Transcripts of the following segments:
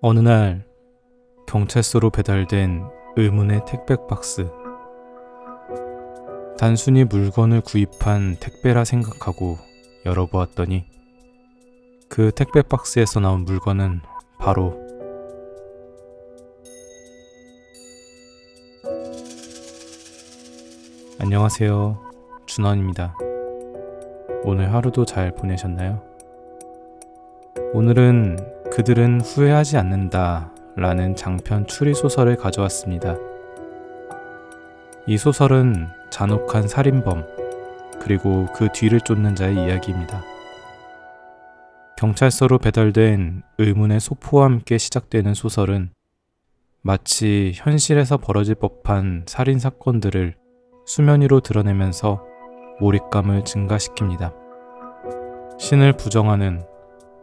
어느 날 경찰서로 배달된 의문의 택배 박스. 단순히 물건을 구입한 택배라 생각하고 열어보았더니 그 택배 박스에서 나온 물건은 바로 안녕하세요. 준원입니다. 오늘 하루도 잘 보내셨나요? 오늘은 그들은 후회하지 않는다 라는 장편 추리소설을 가져왔습니다. 이 소설은 잔혹한 살인범 그리고 그 뒤를 쫓는 자의 이야기입니다. 경찰서로 배달된 의문의 소포와 함께 시작되는 소설은 마치 현실에서 벌어질 법한 살인사건들을 수면 위로 드러내면서 몰입감을 증가시킵니다. 신을 부정하는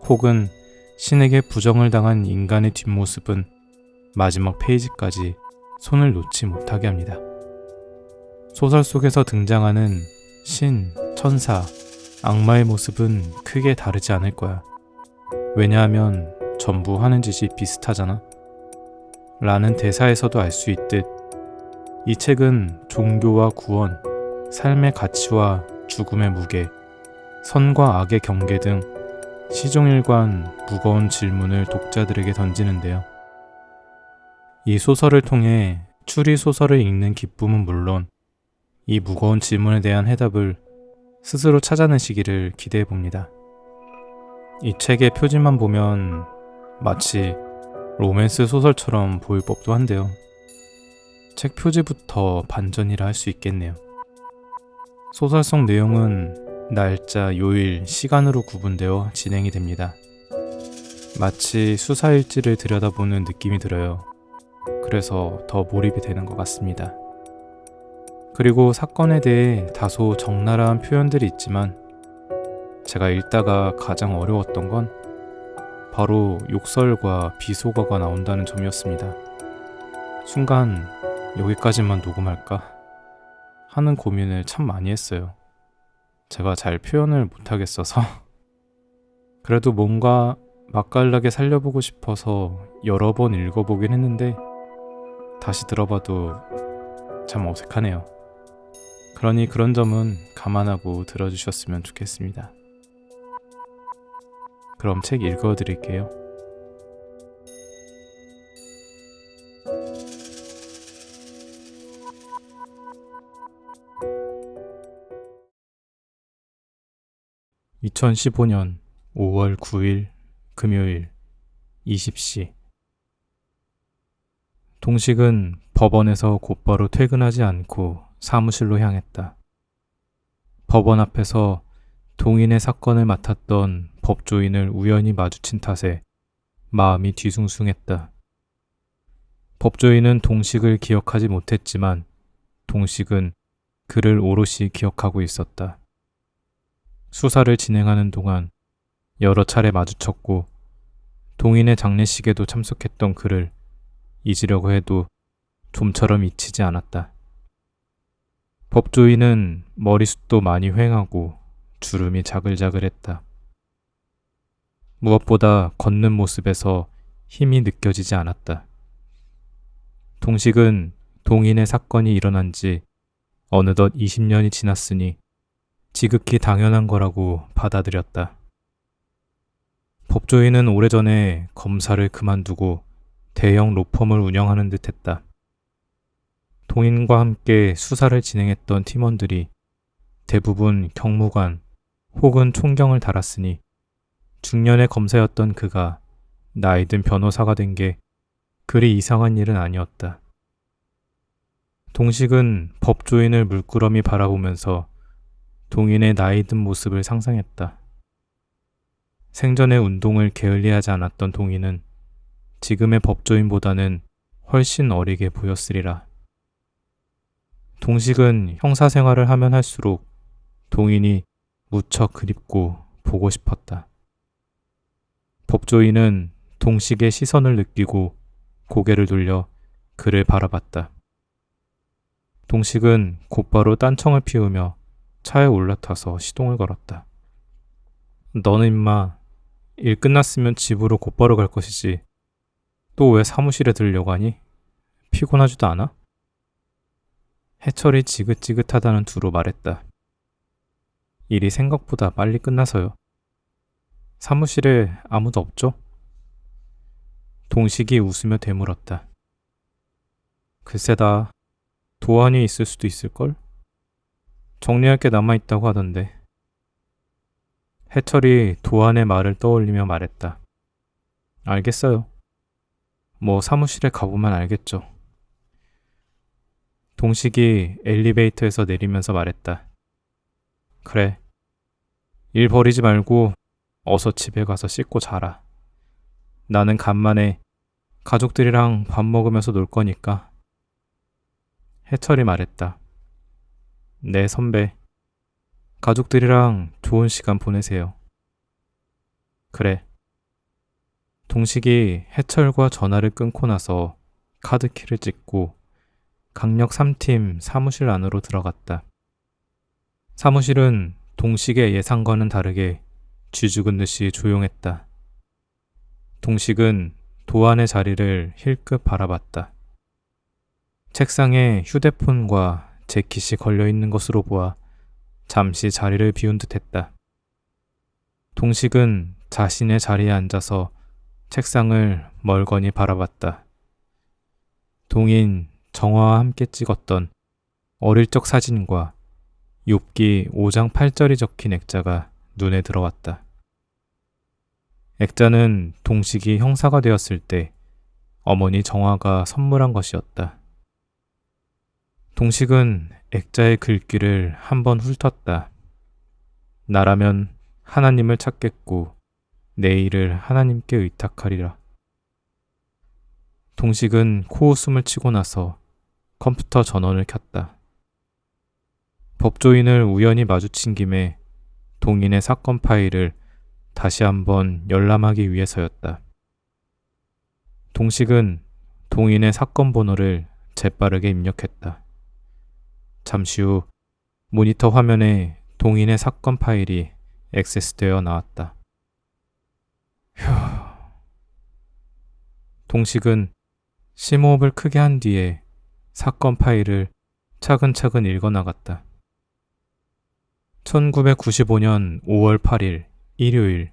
혹은 신에게 부정을 당한 인간의 뒷모습은 마지막 페이지까지 손을 놓지 못하게 합니다. 소설 속에서 등장하는 신, 천사, 악마의 모습은 크게 다르지 않을 거야. 왜냐하면 전부 하는 짓이 비슷하잖아. 라는 대사에서도 알 수 있듯 이 책은 종교와 구원, 삶의 가치와 죽음의 무게, 선과 악의 경계 등 시종일관 무거운 질문을 독자들에게 던지는데요. 이 소설을 통해 추리 소설을 읽는 기쁨은 물론 이 무거운 질문에 대한 해답을 스스로 찾아내시기를 기대해 봅니다. 이 책의 표지만 보면 마치 로맨스 소설처럼 보일 법도 한데요. 책 표지부터 반전이라 할 수 있겠네요. 소설 속 내용은 날짜, 요일, 시간으로 구분되어 진행이 됩니다. 마치 수사일지를 들여다보는 느낌이 들어요. 그래서 더 몰입이 되는 것 같습니다. 그리고 사건에 대해 다소 적나라한 표현들이 있지만 제가 읽다가 가장 어려웠던 건 바로 욕설과 비속어가 나온다는 점이었습니다. 순간 여기까지만 녹음할까 하는 고민을 참 많이 했어요. 제가 잘 표현을 못하겠어서 그래도 뭔가 맛깔나게 살려보고 싶어서 여러 번 읽어보긴 했는데 다시 들어봐도 참 어색하네요. 그러니 그런 점은 감안하고 들어주셨으면 좋겠습니다. 그럼 책 읽어드릴게요. (2015년 5월 9일) 금요일 20시. 동식은 법원에서 곧바로 퇴근하지 않고 사무실로 향했다. 법원 앞에서 동인의 사건을 맡았던 법조인을 우연히 마주친 탓에 마음이 뒤숭숭했다. 법조인은 동식을 기억하지 못했지만 동식은 그를 오롯이 기억하고 있었다. 수사를 진행하는 동안 여러 차례 마주쳤고 동인의 장례식에도 참석했던 그를 잊으려고 해도 좀처럼 잊히지 않았다. 법조인은 머리숱도 많이 휑하고 주름이 자글자글했다. 무엇보다 걷는 모습에서 힘이 느껴지지 않았다. 동식은 동인의 사건이 일어난 지 어느덧 20년이 지났으니 지극히 당연한 거라고 받아들였다. 법조인은 오래전에 검사를 그만두고 대형 로펌을 운영하는 듯 했다. 동인과 함께 수사를 진행했던 팀원들이 대부분 경무관 혹은 총경을 달았으니 중년의 검사였던 그가 나이든 변호사가 된 게 그리 이상한 일은 아니었다. 동식은 법조인을 물끄러미 바라보면서 동인의 나이든 모습을 상상했다. 생전에 운동을 게을리하지 않았던 동인은 지금의 법조인보다는 훨씬 어리게 보였으리라. 동식은 형사 생활을 하면 할수록 동인이 무척 그립고 보고 싶었다. 법조인은 동식의 시선을 느끼고 고개를 돌려 그를 바라봤다. 동식은 곧바로 딴청을 피우며 차에 올라타서 시동을 걸었다. 너는 임마 일 끝났으면 집으로 곧바로 갈 것이지 또 왜 사무실에 들려고 하니? 피곤하지도 않아? 해철이 지긋지긋하다는 투로 말했다. 일이 생각보다 빨리 끝나서요. 사무실에 아무도 없죠? 동식이 웃으며 되물었다. 글쎄다. 도안이 있을 수도 있을걸? 정리할 게 남아있다고 하던데. 해철이 도안의 말을 떠올리며 말했다. 알겠어요. 뭐 사무실에 가보면 알겠죠. 동식이 엘리베이터에서 내리면서 말했다. 그래. 일 버리지 말고 어서 집에 가서 씻고 자라. 나는 간만에 가족들이랑 밥 먹으면서 놀 거니까. 해철이 말했다. 네, 선배. 가족들이랑 좋은 시간 보내세요. 그래. 동식이 해철과 전화를 끊고 나서 카드키를 찍고 강력 3팀 사무실 안으로 들어갔다. 사무실은 동식의 예상과는 다르게 쥐죽은 듯이 조용했다. 동식은 도안의 자리를 힐끗 바라봤다. 책상에 휴대폰과 재킷이 걸려있는 것으로 보아 잠시 자리를 비운 듯했다. 동식은 자신의 자리에 앉아서 책상을 멀거니 바라봤다. 동인 정화와 함께 찍었던 어릴 적 사진과 욥기 5장 8절이 적힌 액자가 눈에 들어왔다. 액자는 동식이 형사가 되었을 때 어머니 정화가 선물한 것이었다. 동식은 액자의 글귀를 한번 훑었다. 나라면 하나님을 찾겠고 내 일을 하나님께 의탁하리라. 동식은 코웃음을 치고 나서 컴퓨터 전원을 켰다. 법조인을 우연히 마주친 김에 동인의 사건 파일을 다시 한번 열람하기 위해서였다. 동식은 동인의 사건 번호를 재빠르게 입력했다. 잠시 후 모니터 화면에 동인의 사건 파일이 액세스되어 나왔다. 휴. 동식은 심호흡을 크게 한 뒤에 사건 파일을 차근차근 읽어나갔다. 1995년 5월 8일 일요일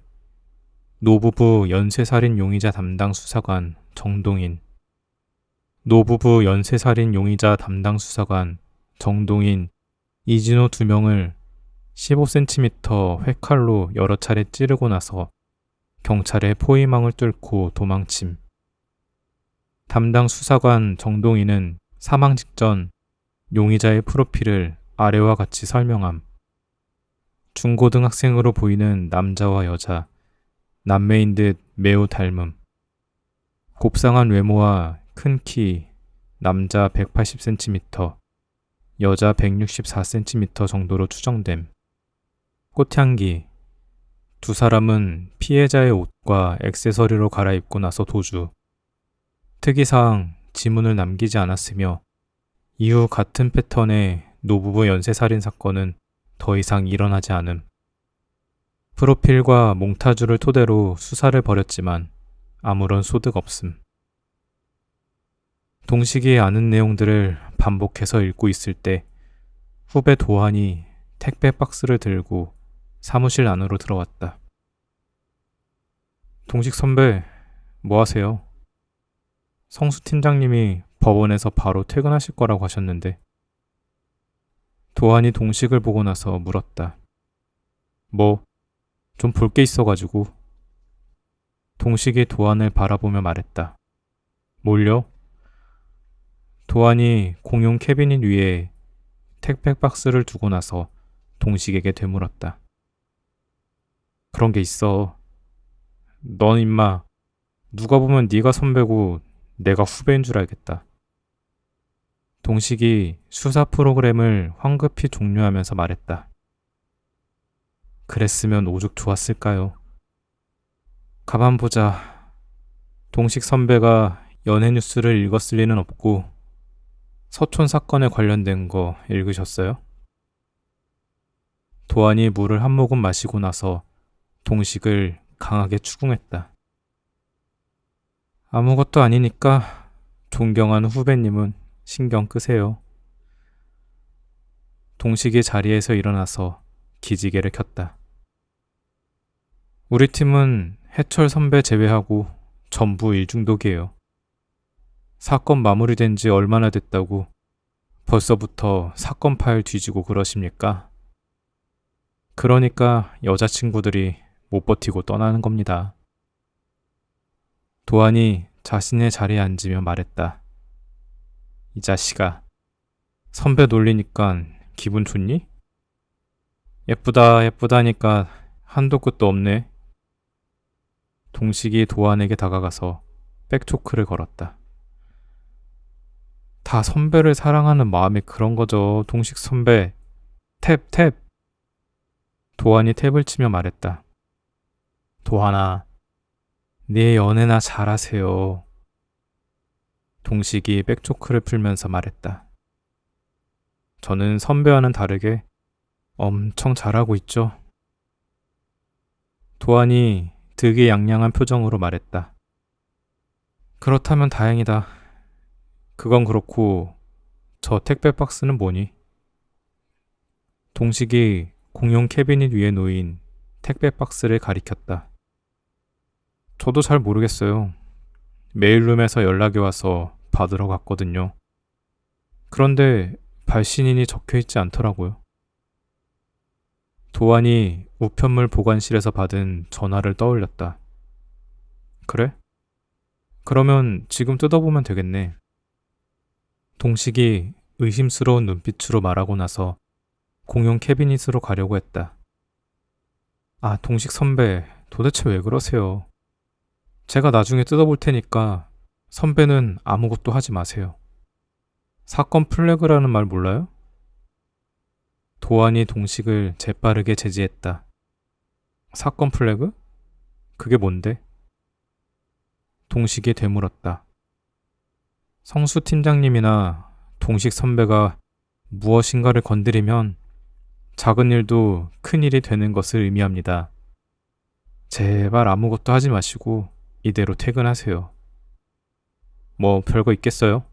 노부부 연쇄살인 용의자 담당 수사관 정동인. 노부부 연쇄살인 용의자 담당 수사관 정동인, 이진호 2명을 15cm 회칼로 여러 차례 찌르고 나서 경찰의 포위망을 뚫고 도망침. 담당 수사관 정동인은 사망 직전 용의자의 프로필을 아래와 같이 설명함. 중고등학생으로 보이는 남자와 여자, 남매인 듯 매우 닮음. 곱상한 외모와 큰 키, 남자 180cm, 여자 164cm 정도로 추정됨. 꽃향기. 두 사람은 피해자의 옷과 액세서리로 갈아입고 나서 도주. 특이사항 지문을 남기지 않았으며 이후 같은 패턴의 노부부 연쇄살인 사건은 더 이상 일어나지 않음. 프로필과 몽타주를 토대로 수사를 벌였지만 아무런 소득 없음. 동식이 아는 내용들을 반복해서 읽고 있을 때 후배 도한이 택배 박스를 들고 사무실 안으로 들어왔다. 동식 선배, 뭐 하세요? 성수 팀장님이 법원에서 바로 퇴근하실 거라고 하셨는데. 도한이 동식을 보고 나서 물었다. 뭐, 좀 볼 게 있어가지고. 동식이 도한을 바라보며 말했다. 뭘요? 도한이 공용 캐비닛 위에 택배 박스를 두고 나서 동식에게 되물었다. 그런 게 있어. 넌 임마 누가 보면 네가 선배고 내가 후배인 줄 알겠다. 동식이 수사 프로그램을 황급히 종료하면서 말했다. 그랬으면 오죽 좋았을까요? 가만 보자. 동식 선배가 연예 뉴스를 읽었을 리는 없고 서촌 사건에 관련된 거 읽으셨어요? 도안이 물을 한 모금 마시고 나서 동식을 강하게 추궁했다. 아무것도 아니니까 존경하는 후배님은 신경 끄세요. 동식이 자리에서 일어나서 기지개를 켰다. 우리 팀은 해철 선배 제외하고 전부 일중독이에요. 사건 마무리된 지 얼마나 됐다고 벌써부터 사건 파일 뒤지고 그러십니까? 그러니까 여자친구들이 못 버티고 떠나는 겁니다. 도안이 자신의 자리에 앉으며 말했다. 이 자식아, 선배 놀리니까 기분 좋니? 예쁘다 예쁘다니까 한도 끝도 없네. 동식이 도안에게 다가가서 백초크를 걸었다. 다 선배를 사랑하는 마음이 그런 거죠, 동식 선배. 탭, 탭. 도안이 탭을 치며 말했다. 도안아, 네 연애나 잘하세요. 동식이 백초크를 풀면서 말했다. 저는 선배와는 다르게 엄청 잘하고 있죠. 도안이 득이양양한 표정으로 말했다. 그렇다면 다행이다. 그건 그렇고 저 택배 박스는 뭐니? 동식이 공용 캐비닛 위에 놓인 택배 박스를 가리켰다. 저도 잘 모르겠어요. 메일룸에서 연락이 와서 받으러 갔거든요. 그런데 발신인이 적혀있지 않더라고요. 도안이 우편물 보관실에서 받은 전화를 떠올렸다. 그래? 그러면 지금 뜯어보면 되겠네. 동식이 의심스러운 눈빛으로 말하고 나서 공용 캐비닛으로 가려고 했다. 아, 동식 선배, 도대체 왜 그러세요? 제가 나중에 뜯어볼 테니까 선배는 아무것도 하지 마세요. 사건 플래그라는 말 몰라요? 도안이 동식을 재빠르게 제지했다. 사건 플래그? 그게 뭔데? 동식이 되물었다. 성수 팀장님이나 동식 선배가 무엇인가를 건드리면 작은 일도 큰 일이 되는 것을 의미합니다. 제발 아무것도 하지 마시고 이대로 퇴근하세요. 뭐 별거 있겠어요?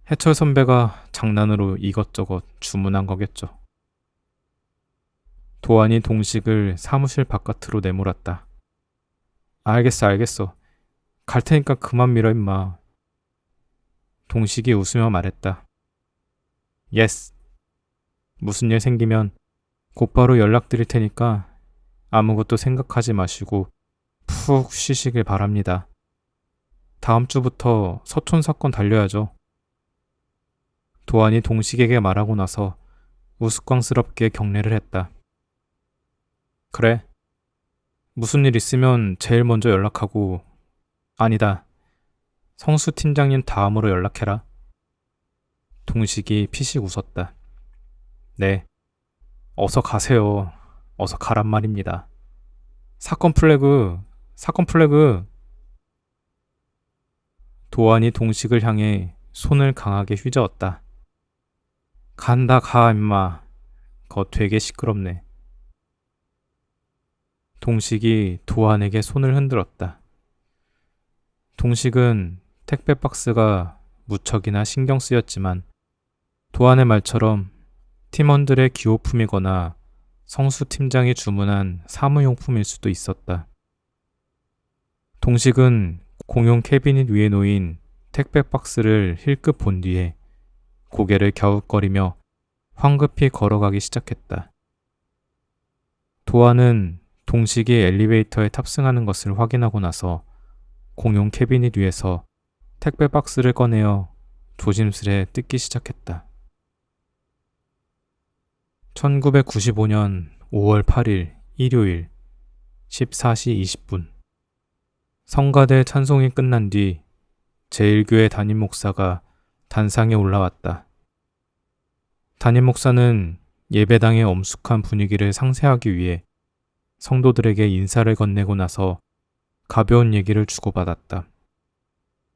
해철 선배가 장난으로 이것저것 주문한 거겠죠. 도안이 동식을 사무실 바깥으로 내몰았다. 알겠어. 갈 테니까 그만 밀어 임마. 동식이 웃으며 말했다. 예스. 무슨 일 생기면 곧바로 연락드릴 테니까 아무것도 생각하지 마시고 푹 쉬시길 바랍니다. 다음 주부터 서촌 사건 달려야죠. 도안이 동식에게 말하고 나서 우스꽝스럽게 경례를 했다. 그래. 무슨 일 있으면 제일 먼저 연락하고, 아니다. 성수 팀장님 다음으로 연락해라. 동식이 피식 웃었다. 네. 어서 가세요. 어서 가란 말입니다. 사건 플래그. 도안이 동식을 향해 손을 강하게 휘저었다. 간다 가 임마. 거 되게 시끄럽네. 동식이 도안에게 손을 흔들었다. 동식은 택배 박스가 무척이나 신경 쓰였지만 도안의 말처럼 팀원들의 기호품이거나 성수 팀장이 주문한 사무용품일 수도 있었다. 동식은 공용 캐비닛 위에 놓인 택배 박스를 힐끗 본 뒤에 고개를 갸웃거리며 황급히 걸어가기 시작했다. 도안은 동식이 엘리베이터에 탑승하는 것을 확인하고 나서 공용 캐비닛 위에서 택배 박스를 꺼내어 조심스레 뜯기 시작했다. 1995년 5월 8일 일요일 14시 20분 성가대 찬송이 끝난 뒤 제1교회 담임 목사가 단상에 올라왔다. 담임 목사는 예배당의 엄숙한 분위기를 상쇄하기 위해 성도들에게 인사를 건네고 나서 가벼운 얘기를 주고받았다.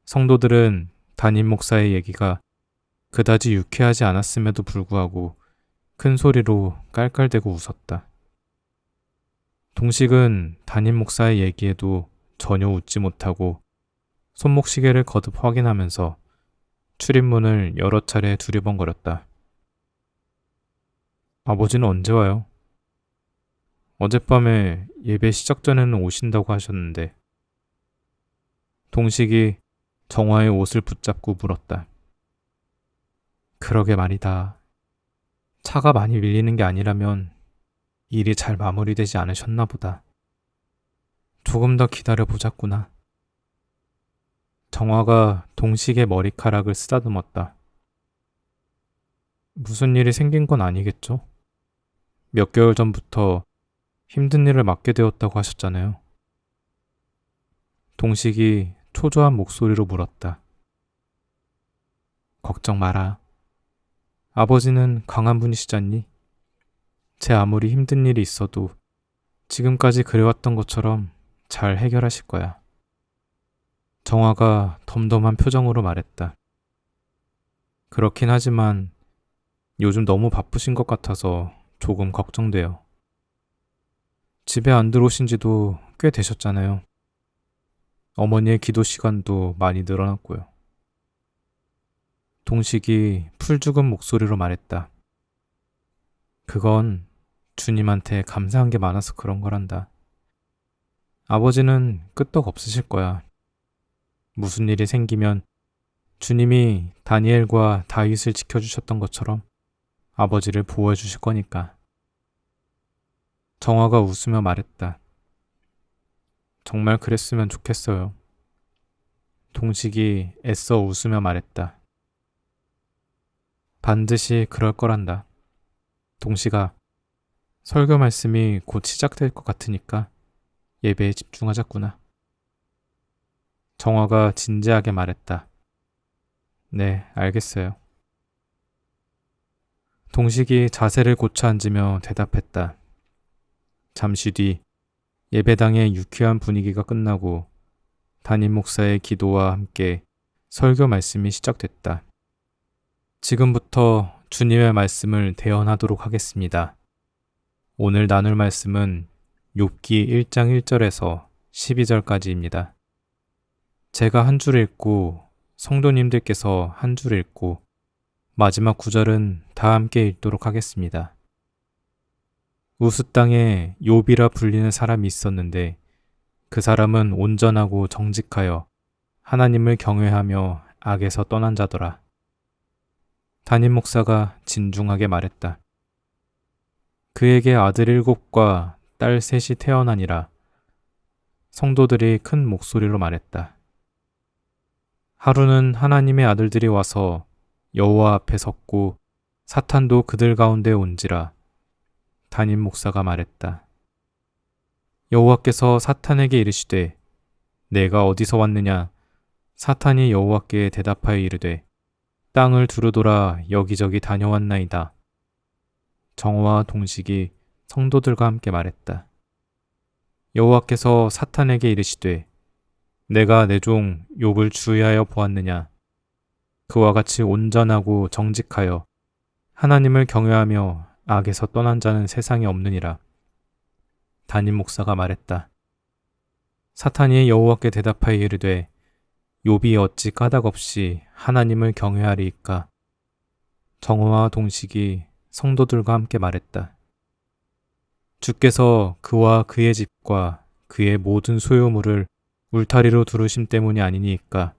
성도들은 담임 목사의 얘기가 그다지 유쾌하지 않았음에도 불구하고 큰 소리로 깔깔대고 웃었다. 동식은 담임 목사의 얘기에도 전혀 웃지 못하고 손목시계를 거듭 확인하면서 출입문을 여러 차례 두리번거렸다. 아버지는 언제 와요? 어젯밤에 예배 시작 전에는 오신다고 하셨는데. 동식이 정화의 옷을 붙잡고 물었다. 그러게 말이다. 차가 많이 밀리는 게 아니라면 일이 잘 마무리되지 않으셨나 보다. 조금 더 기다려 보자꾸나. 정화가 동식의 머리카락을 쓰다듬었다. 무슨 일이 생긴 건 아니겠죠? 몇 개월 전부터 힘든 일을 맡게 되었다고 하셨잖아요. 동식이 초조한 목소리로 물었다. 걱정 마라. 아버지는 강한 분이시잖니? 제 아무리 힘든 일이 있어도 지금까지 그래왔던 것처럼 잘 해결하실 거야. 정화가 덤덤한 표정으로 말했다. 그렇긴 하지만 요즘 너무 바쁘신 것 같아서 조금 걱정돼요. 집에 안 들어오신 지도 꽤 되셨잖아요. 어머니의 기도 시간도 많이 늘어났고요. 동식이 풀죽은 목소리로 말했다. 그건 주님한테 감사한 게 많아서 그런 거란다. 아버지는 끄떡 없으실 거야. 무슨 일이 생기면 주님이 다니엘과 다윗을 지켜주셨던 것처럼 아버지를 보호해 주실 거니까. 정화가 웃으며 말했다. 정말 그랬으면 좋겠어요. 동식이 애써 웃으며 말했다. 반드시 그럴 거란다. 동식아, 설교 말씀이 곧 시작될 것 같으니까 예배에 집중하자꾸나. 정화가 진지하게 말했다. 네, 알겠어요. 동식이 자세를 고쳐 앉으며 대답했다. 잠시 뒤 예배당의 유쾌한 분위기가 끝나고 담임 목사의 기도와 함께 설교 말씀이 시작됐다. 지금부터 주님의 말씀을 대언하도록 하겠습니다. 오늘 나눌 말씀은 욥기 1장 1절에서 12절까지입니다. 제가 한 줄 읽고 성도님들께서 한 줄 읽고 마지막 구절은 다 함께 읽도록 하겠습니다. 우스 땅에 욥이라 불리는 사람이 있었는데 그 사람은 온전하고 정직하여 하나님을 경외하며 악에서 떠난 자더라. 담임 목사가 진중하게 말했다. 그에게 아들 7과 딸 3이 태어나니라. 성도들이 큰 목소리로 말했다. 하루는 하나님의 아들들이 와서 여호와 앞에 섰고 사탄도 그들 가운데 온지라. 담임 목사가 말했다. 여호와께서 사탄에게 이르시되 내가 어디서 왔느냐? 사탄이 여호와께 대답하여 이르되 땅을 두루돌아 여기저기 다녀왔나이다. 정화와 동식이 성도들과 함께 말했다. 여호와께서 사탄에게 이르시되 내가 내 종 욥을 주의하여 보았느냐? 그와 같이 온전하고 정직하여 하나님을 경외하며 악에서 떠난 자는 세상에 없느니라. 담임 목사가 말했다. 사탄이 여호와께 대답하여 이르되 욥이 어찌 까닭없이 하나님을 경외하리이까? 정화와 동식이 성도들과 함께 말했다. 주께서 그와 그의 집과 그의 모든 소유물을 울타리로 두르심 때문이 아니니까.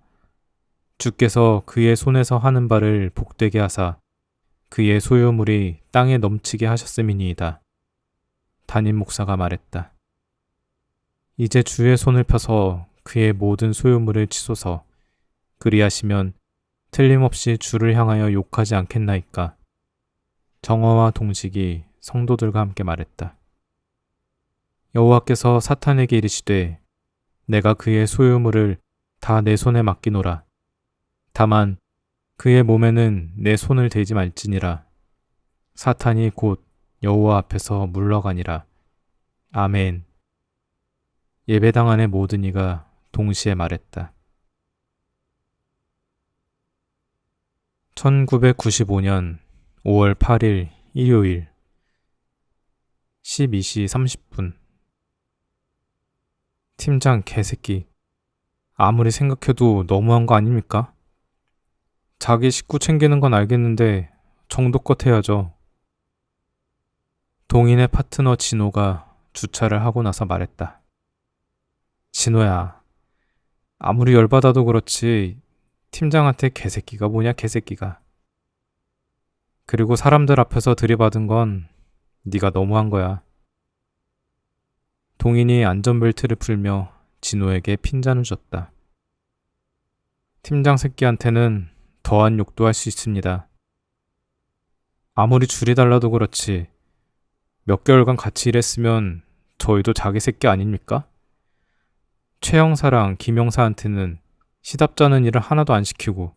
주께서 그의 손에서 하는 바를 복되게 하사 그의 소유물이 땅에 넘치게 하셨음이니이다. 담임 목사가 말했다. 이제 주의 손을 펴서 그의 모든 소유물을 치소서. 그리하시면 틀림없이 주를 향하여 욕하지 않겠나이까. 정화와 동식이 성도들과 함께 말했다. 여호와께서 사탄에게 이르시되 내가 그의 소유물을 다 내 손에 맡기노라. 다만 그의 몸에는 내 손을 대지 말지니라. 사탄이 곧 여호와 앞에서 물러가니라. 아멘. 예배당 안의 모든 이가 동시에 말했다. 1995년 5월 8일 일요일 12시 30분. 팀장 개새끼. 아무리 생각해도 너무한 거 아닙니까? 자기 식구 챙기는 건 알겠는데 정도껏 해야죠. 동인의 파트너 진호가 주차를 하고 나서 말했다. 진호야, 아무리 열받아도 그렇지 팀장한테 개새끼가 뭐냐 개새끼가. 그리고 사람들 앞에서 들이받은 건 네가 너무한 거야. 동인이 안전벨트를 풀며 진호에게 핀잔을 줬다. 팀장 새끼한테는 더한 욕도 할 수 있습니다. 아무리 줄이 달라도 그렇지 몇 개월간 같이 일했으면 저희도 자기 새끼 아닙니까? 최 형사랑 김 형사한테는 시답잖은 일을 하나도 안 시키고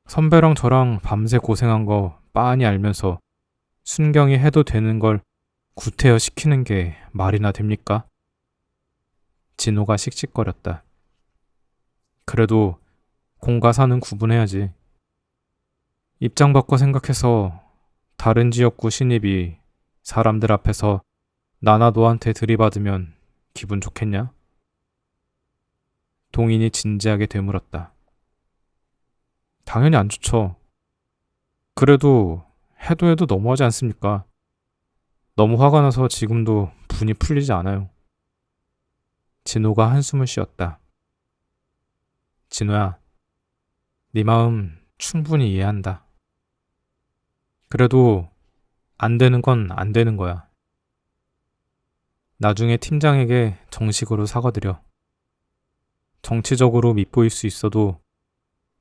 선배랑 저랑 밤새 고생한 거 빤히 알면서 순경이 해도 되는 걸 구태여 시키는 게 말이나 됩니까? 진호가 씩씩거렸다. 그래도 공과 사는 구분해야지. 입장 바꿔 생각해서 다른 지역구 신입이 사람들 앞에서 나나 너한테 들이받으면 기분 좋겠냐? 동인이 진지하게 되물었다. 당연히 안 좋죠. 그래도 해도 너무하지 않습니까? 너무 화가 나서 지금도 분이 풀리지 않아요. 진호가 한숨을 쉬었다. 진호야, 네 마음 충분히 이해한다. 그래도 안 되는 건 안 되는 거야. 나중에 팀장에게 정식으로 사과드려. 정치적으로 밉보일 수 있어도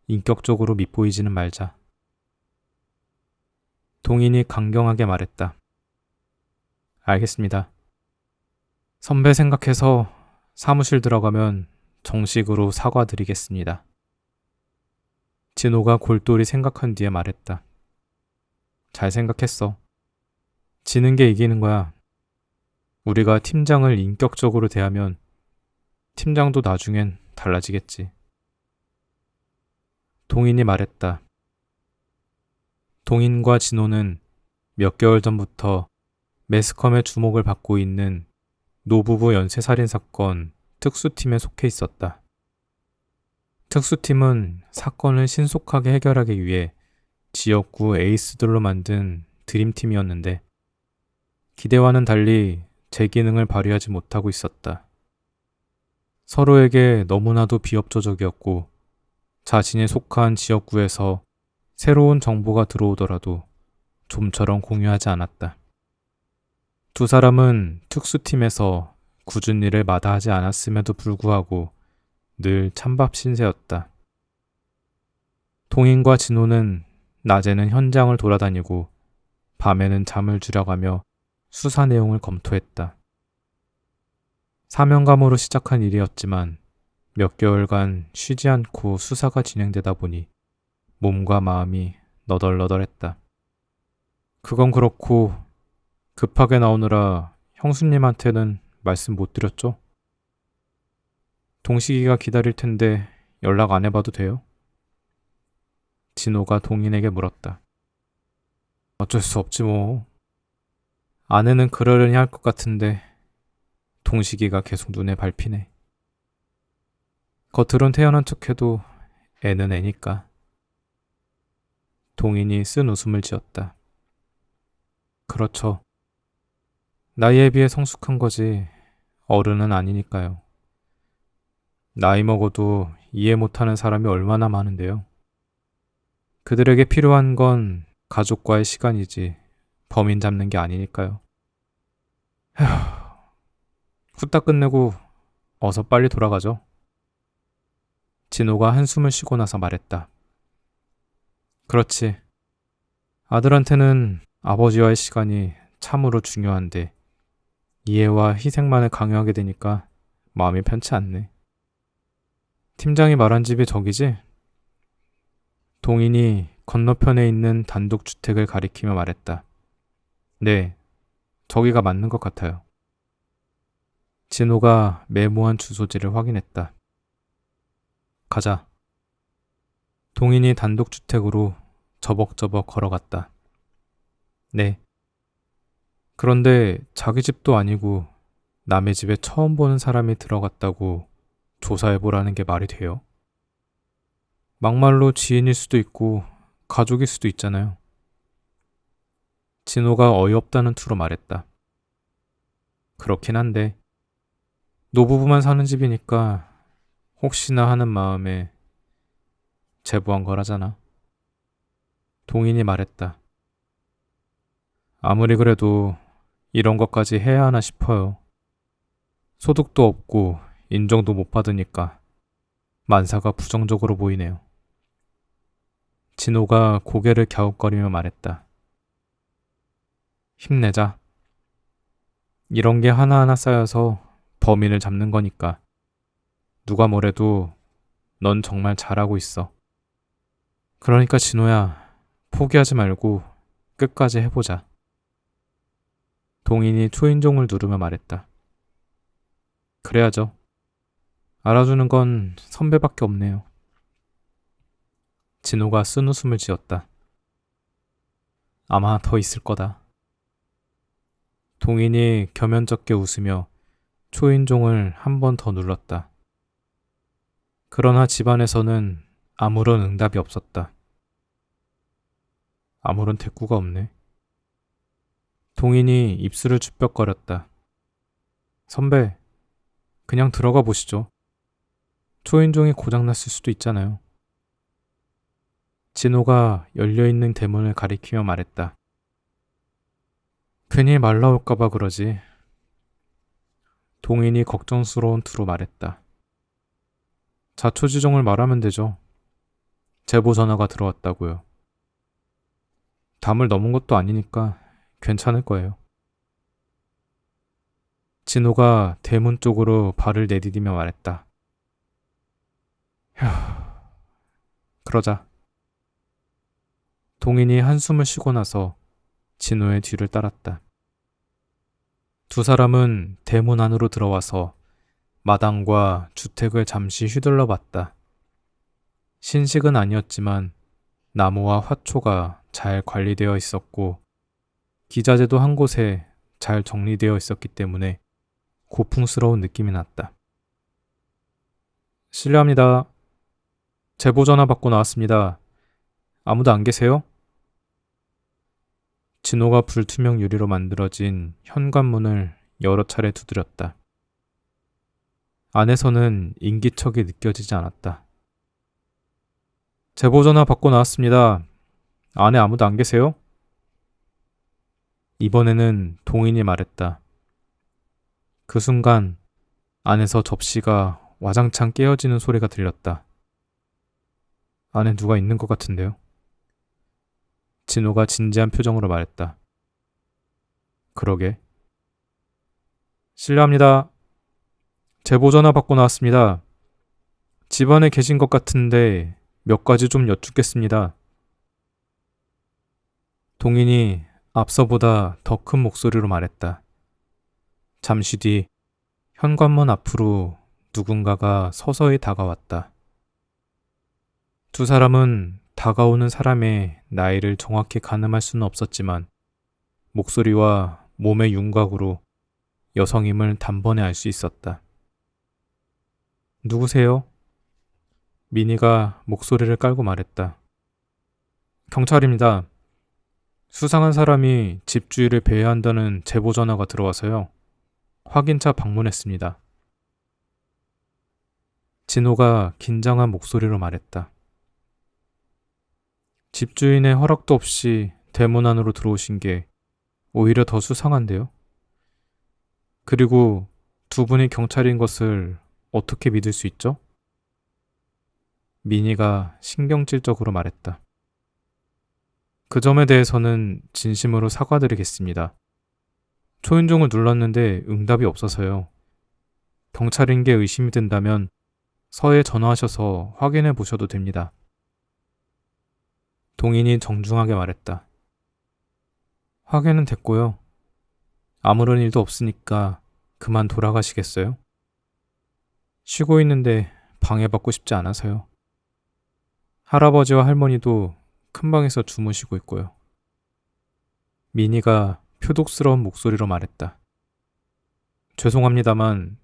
인격적으로 밉보이지는 말자. 동인이 강경하게 말했다. 알겠습니다. 선배 생각해서 사무실 들어가면 정식으로 사과드리겠습니다. 진호가 골똘히 생각한 뒤에 말했다. 잘 생각했어. 지는 게 이기는 거야. 우리가 팀장을 인격적으로 대하면 팀장도 나중엔 달라지겠지. 동인이 말했다. 동인과 진호는 몇 개월 전부터 매스컴의 주목을 받고 있는 노부부 연쇄살인 사건 특수팀에 속해 있었다. 특수팀은 사건을 신속하게 해결하기 위해 지역구 에이스들로 만든 드림팀이었는데 기대와는 달리 제 기능을 발휘하지 못하고 있었다. 서로에게 너무나도 비협조적이었고 자신이 속한 지역구에서 새로운 정보가 들어오더라도 좀처럼 공유하지 않았다. 두 사람은 특수팀에서 굳은 일을 마다하지 않았음에도 불구하고 늘 찬밥 신세였다. 동인과 진호는 낮에는 현장을 돌아다니고 밤에는 잠을 줄여가며 수사 내용을 검토했다. 사명감으로 시작한 일이었지만 몇 개월간 쉬지 않고 수사가 진행되다 보니 몸과 마음이 너덜너덜했다. 그건 그렇고 급하게 나오느라 형수님한테는 말씀 못 드렸죠? 동식이가 기다릴 텐데 연락 안 해봐도 돼요? 진호가 동인에게 물었다. 어쩔 수 없지 뭐. 아내는 그러려니 할 것 같은데 동식이가 계속 눈에 밟히네. 겉으론 태연한 척해도 애는 애니까. 동인이 쓴 웃음을 지었다. 그렇죠. 나이에 비해 성숙한 거지 어른은 아니니까요. 나이 먹어도 이해 못하는 사람이 얼마나 많은데요. 그들에게 필요한 건 가족과의 시간이지 범인 잡는 게 아니니까요. 휴, 후딱 끝내고 어서 빨리 돌아가죠. 진호가 한숨을 쉬고 나서 말했다. 그렇지. 아들한테는 아버지와의 시간이 참으로 중요한데 이해와 희생만을 강요하게 되니까 마음이 편치 않네. 팀장이 말한 집이 저기지? 동인이 건너편에 있는 단독주택을 가리키며 말했다. 네, 저기가 맞는 것 같아요. 진호가 메모한 주소지를 확인했다. 가자. 동인이 단독주택으로 저벅저벅 걸어갔다. 네. 그런데 자기 집도 아니고 남의 집에 처음 보는 사람이 들어갔다고 조사해보라는 게 말이 돼요? 막말로 지인일 수도 있고 가족일 수도 있잖아요. 진호가 어이없다는 투로 말했다. 그렇긴 한데 노부부만 사는 집이니까 혹시나 하는 마음에 제보한 거라잖아. 동인이 말했다. 아무리 그래도 이런 것까지 해야 하나 싶어요. 소득도 없고 인정도 못 받으니까 만사가 부정적으로 보이네요. 진호가 고개를 갸웃거리며 말했다. 힘내자. 이런 게 하나하나 쌓여서 범인을 잡는 거니까. 누가 뭐래도 넌 정말 잘하고 있어. 그러니까 진호야, 포기하지 말고 끝까지 해보자. 동인이 초인종을 누르며 말했다. 그래야죠. 알아주는 건 선배밖에 없네요. 진호가 쓴웃음을 지었다. 아마 더 있을 거다. 동인이 겸연쩍게 웃으며 초인종을 한 번 더 눌렀다. 그러나 집안에서는 아무런 응답이 없었다. 아무런 대꾸가 없네. 동인이 입술을 주뼛거렸다. 선배, 그냥 들어가 보시죠. 초인종이 고장났을 수도 있잖아요. 진호가 열려있는 대문을 가리키며 말했다. 괜히 말 나올까봐 그러지. 동인이 걱정스러운 투로 말했다. 자초지종을 말하면 되죠. 제보 전화가 들어왔다고요. 담을 넘은 것도 아니니까 괜찮을 거예요. 진호가 대문 쪽으로 발을 내디디며 말했다. 휴, 그러자. 동인이 한숨을 쉬고 나서 진호의 뒤를 따랐다. 두 사람은 대문 안으로 들어와서 마당과 주택을 잠시 휘둘러 봤다. 신식은 아니었지만 나무와 화초가 잘 관리되어 있었고 기자재도 한 곳에 잘 정리되어 있었기 때문에 고풍스러운 느낌이 났다. 실례합니다. 제보 전화 받고 나왔습니다. 아무도 안 계세요? 진호가 불투명 유리로 만들어진 현관문을 여러 차례 두드렸다. 안에서는 인기척이 느껴지지 않았다. 제보 전화 받고 나왔습니다. 안에 아무도 안 계세요? 이번에는 동인이 말했다. 그 순간 안에서 접시가 와장창 깨어지는 소리가 들렸다. 안에 누가 있는 것 같은데요? 진호가 진지한 표정으로 말했다. 그러게. 실례합니다. 제보 전화 받고 나왔습니다. 집안에 계신 것 같은데 몇 가지 좀 여쭙겠습니다. 동인이 앞서보다 더 큰 목소리로 말했다. 잠시 뒤 현관문 앞으로 누군가가 서서히 다가왔다. 두 사람은 다가오는 사람의 나이를 정확히 가늠할 수는 없었지만 목소리와 몸의 윤곽으로 여성임을 단번에 알 수 있었다. 누구세요? 미니가 목소리를 깔고 말했다. 경찰입니다. 수상한 사람이 집주인을 배회한다는 제보 전화가 들어와서요. 확인차 방문했습니다. 진호가 긴장한 목소리로 말했다. 집주인의 허락도 없이 대문 안으로 들어오신 게 오히려 더 수상한데요. 그리고 두 분이 경찰인 것을 어떻게 믿을 수 있죠? 미니가 신경질적으로 말했다. 그 점에 대해서는 진심으로 사과드리겠습니다. 초인종을 눌렀는데 응답이 없어서요. 경찰인 게 의심이 든다면 서에 전화하셔서 확인해 보셔도 됩니다. 동인이 정중하게 말했다. 확인은 됐고요. 아무런 일도 없으니까 그만 돌아가시겠어요? 쉬고 있는데 방해받고 싶지 않아서요. 할아버지와 할머니도 큰 방에서 주무시고 있고요. 미니가 표독스러운 목소리로 말했다. 죄송합니다만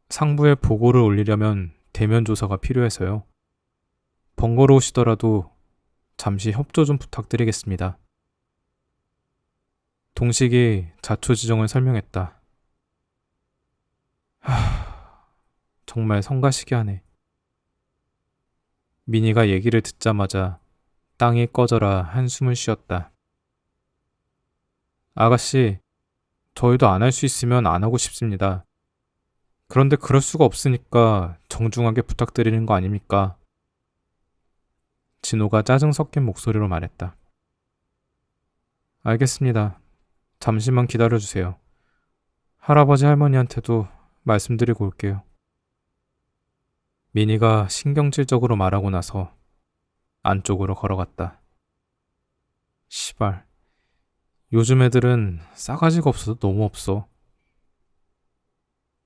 상부에 보고를 올리려면 대면 조사가 필요해서요. 번거로우시더라도 잠시 협조 좀 부탁드리겠습니다. 동식이 자초지종을 설명했다. 정말 성가시게 하네. 민희가 얘기를 듣자마자 땅이 꺼져라 한숨을 쉬었다. 아가씨, 저희도 안 할 수 있으면 안 하고 싶습니다. 그런데 그럴 수가 없으니까 정중하게 부탁드리는 거 아닙니까? 진호가 짜증 섞인 목소리로 말했다. 알겠습니다. 잠시만 기다려주세요. 할아버지 할머니한테도 말씀드리고 올게요. 민희가 신경질적으로 말하고 나서 안쪽으로 걸어갔다. 시발, 요즘 애들은 싸가지가 없어서 너무 없어.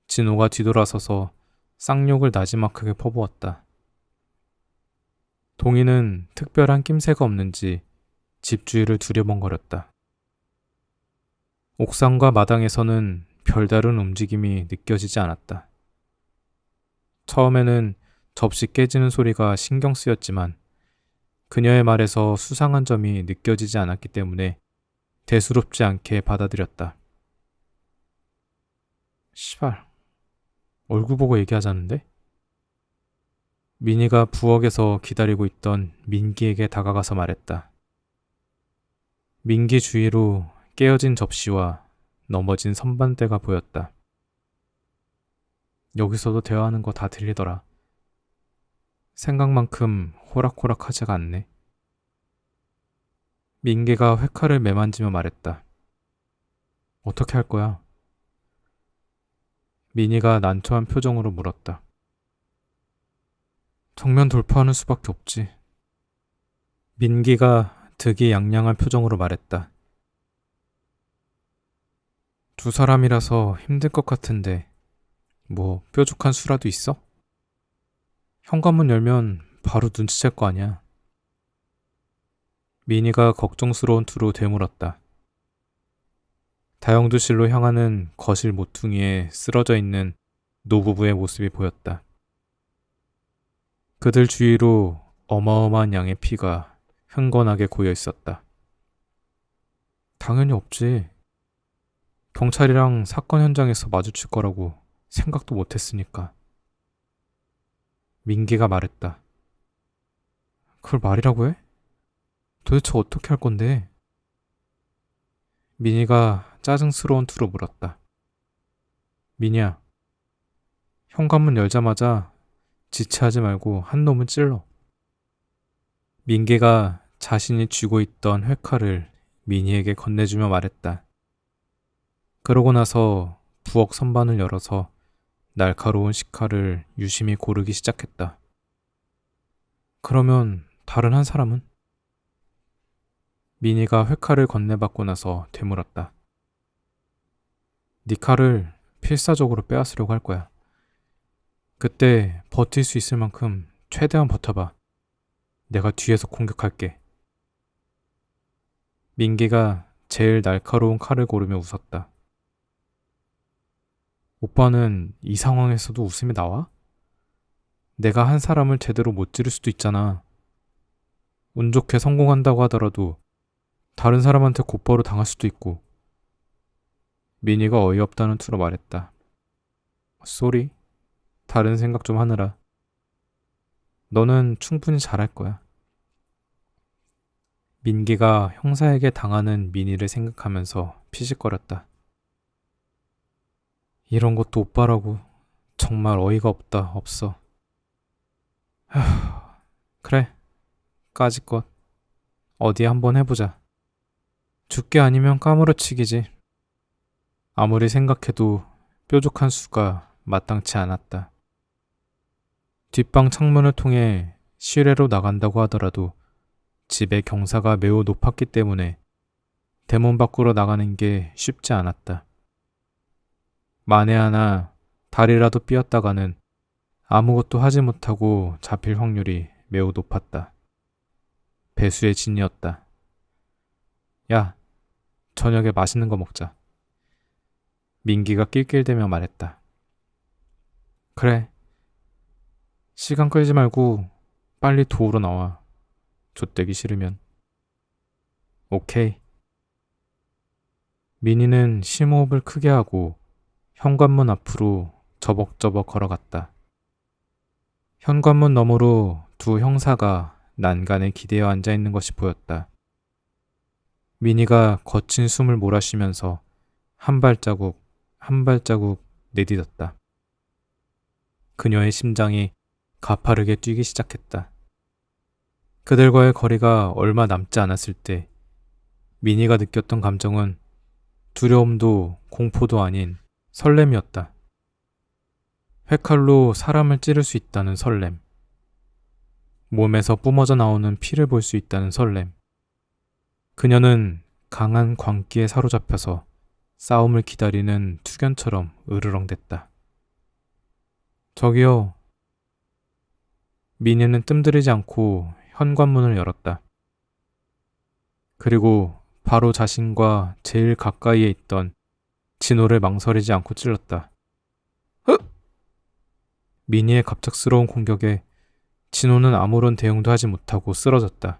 진호가 뒤돌아서서 쌍욕을 나지막하게 퍼부었다. 동희는 특별한 낌새가 없는지 집 주위를 두려번거렸다. 옥상과 마당에서는 별다른 움직임이 느껴지지 않았다. 처음에는 접시 깨지는 소리가 신경 쓰였지만 그녀의 말에서 수상한 점이 느껴지지 않았기 때문에 대수롭지 않게 받아들였다. 시발, 얼굴 보고 얘기하자는데? 민희가 부엌에서 기다리고 있던 민기에게 다가가서 말했다. 민기 주위로 깨어진 접시와 넘어진 선반대가 보였다. 여기서도 대화하는 거 다 들리더라. 생각만큼 호락호락하지가 않네. 민기가 회칼을 매만지며 말했다. 어떻게 할 거야? 민희가 난처한 표정으로 물었다. 정면 돌파하는 수밖에 없지. 민기가 득이양양한 표정으로 말했다. 두 사람이라서 힘들 것 같은데 뭐 뾰족한 수라도 있어? 현관문 열면 바로 눈치챌 거 아니야. 민희가 걱정스러운 투로 되물었다. 다용도실로 향하는 거실 모퉁이에 쓰러져 있는 노부부의 모습이 보였다. 그들 주위로 어마어마한 양의 피가 흥건하게 고여 있었다. 당연히 없지. 경찰이랑 사건 현장에서 마주칠 거라고 생각도 못했으니까. 민기가 말했다. 그걸 말이라고 해? 도대체 어떻게 할 건데? 민희가 짜증스러운 투로 물었다. 민희야, 현관문 열자마자 지체하지 말고 한 놈은 찔러. 민기가 자신이 쥐고 있던 회칼을 민희에게 건네주며 말했다. 그러고 나서 부엌 선반을 열어서 날카로운 식칼을 유심히 고르기 시작했다. 그러면 다른 한 사람은? 민희가 회칼을 건네받고 나서 되물었다. 네 칼을 필사적으로 빼앗으려고 할 거야. 그때 버틸 수 있을 만큼 최대한 버텨봐. 내가 뒤에서 공격할게. 민기가 제일 날카로운 칼을 고르며 웃었다. 오빠는 이 상황에서도 웃음이 나와? 내가 한 사람을 제대로 못 찌를 수도 있잖아. 운 좋게 성공한다고 하더라도 다른 사람한테 곧바로 당할 수도 있고. 민희가 어이없다는 투로 말했다. 쏘리, 다른 생각 좀 하느라. 너는 충분히 잘할 거야. 민기가 형사에게 당하는 민희를 생각하면서 피식거렸다. 이런 것도 오빠라고. 정말 어이가 없다. 없어. 그래, 까짓것 어디 한번 해보자. 죽게 아니면 까무러치기지. 아무리 생각해도 뾰족한 수가 마땅치 않았다. 뒷방 창문을 통해 실외로 나간다고 하더라도 집의 경사가 매우 높았기 때문에 대문 밖으로 나가는 게 쉽지 않았다. 만에 하나 다리라도 삐었다가는 아무것도 하지 못하고 잡힐 확률이 매우 높았다. 배수의 진이었다. 야, 저녁에 맛있는 거 먹자. 민기가 낄낄대며 말했다. 그래. 시간 끌지 말고 빨리 도우러 나와. 좆되기 싫으면. 오케이. 민희는 심호흡을 크게 하고 현관문 앞으로 저벅저벅 걸어갔다. 현관문 너머로 두 형사가 난간에 기대어 앉아있는 것이 보였다. 민희가 거친 숨을 몰아쉬면서 한 발자국 한 발자국 내딛었다. 그녀의 심장이 가파르게 뛰기 시작했다. 그들과의 거리가 얼마 남지 않았을 때 민희가 느꼈던 감정은 두려움도 공포도 아닌 설렘이었다. 회칼로 사람을 찌를 수 있다는 설렘. 몸에서 뿜어져 나오는 피를 볼 수 있다는 설렘. 그녀는 강한 광기에 사로잡혀서 싸움을 기다리는 투견처럼 으르렁댔다. 저기요. 민희는 뜸들이지 않고 현관문을 열었다. 그리고 바로 자신과 제일 가까이에 있던 진호를 망설이지 않고 찔렀다. 흑! 민희의 갑작스러운 공격에 진호는 아무런 대응도 하지 못하고 쓰러졌다.